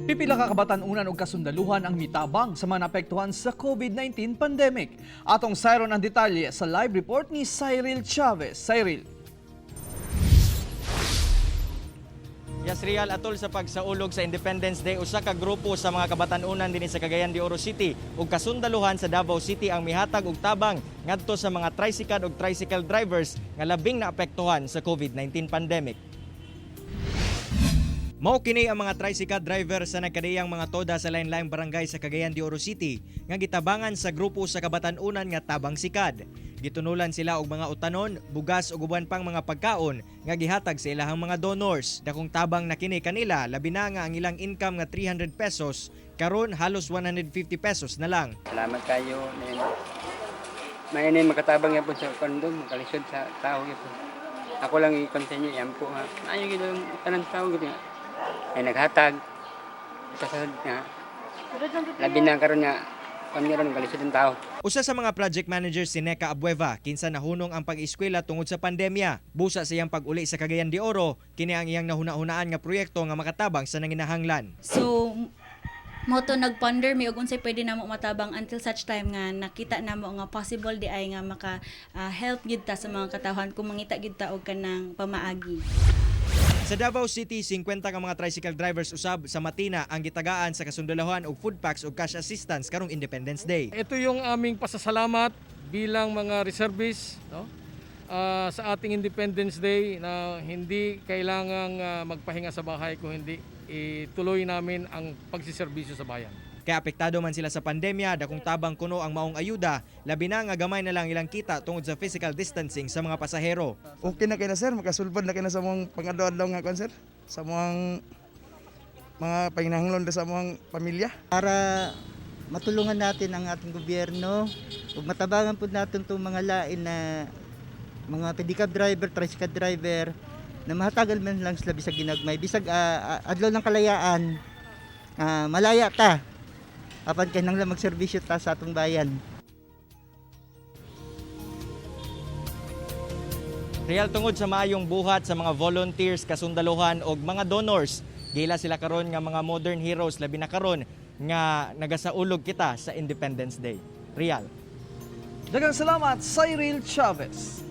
Pipila ka kabatan-unan og kasundaluhan ang mitabang sa mga naapektuhan sa COVID-19 pandemic. Atong sayron ang detalye sa live report ni Cyril Chavez. Cyril. Yes, Real, atol sa pagsaulog sa Independence Day, usa ka grupo sa mga kabatan-unan dinhi sa Cagayan de Oro City ug kasundaluhan sa Davao City ang mihatag og tabang ngadto sa mga tricycle ug tricycle drivers nga labing naapektuhan sa COVID-19 pandemic. Mao kini ang mga tricycle driver sa nagkadiyang mga toda sa lain-laing barangay sa Cagayan de Oro City nga gitabangan sa grupo sa kabatan-unan nga Tabang Sikad. Gitunulan sila og mga utanon, bugas ug uban pang mga pagkaon nga gihatag sa ilahang mga donors. Dakong tabang na kini kanila labi na nga ang ilang income nga 300 pesos karon halos 150 pesos na lang. Salamat kayo. May makatabang yan po sa kondom, makalisod sa tao yan po. Ako lang i-continue yan po ha. Ayaw gito yung tanang tao gito nga. Ay naghatag. Kasasad nga. Labi na karon nga. Kami ron makalisod ng tao. Usa sa mga project manager si Neka Abueva, kinsa nahunong ang pag-eskwela tungod sa pandemya. Busa sa iyang pag-uli sa Cagayan de Oro, kini ang iyang nahuna-hunaan nga proyekto nga makatabang sa nanginahanglan. So, mo to nag-ponder mi og unsay pwede namo matabang until such time nga nakita namo nga possible di ay nga maka help gid ta sa mga katawhan kung mangita gid ta og kanang pamaagi. Sa Davao City, 50 ka mga tricycle drivers usab sa Matina ang gitagaan sa kasundalahan og food packs ug cash assistance karong Independence Day. Ito yung aming pasasalamat bilang mga reservists, no? Sa ating Independence Day na hindi kailangang magpahinga sa bahay kung hindi ituloy namin ang pagsiservisyo sa bayan. Kaya apektado man sila sa pandemya, dakong tabang kuno ang maong ayuda, labi na nga gamay na lang ilang kita tungod sa physical distancing sa mga pasahero. Okay na kayo na sir, makasulbad na kayo na sa mga pang-adlaw nga kon sir, sa mga panginahanglan sa mga pamilya. Para matulungan natin ang ating gobyerno ug matabangan po natin itong mga lain na mga pedicab driver, tricycle driver na mahatagal man lang sila bisag ginagmay. Bisag adlaw ng kalayaan, malaya ta. Apan kay nang magserbisyo ta sa atong bayan. Real tungod sa maayong buhat sa mga volunteers, kasundaluhan og mga donors, gila sila karon nga mga modern heroes labi na karon nga nagasaulog kita sa Independence Day. Real. Daghang salamat, Cyril Chavez.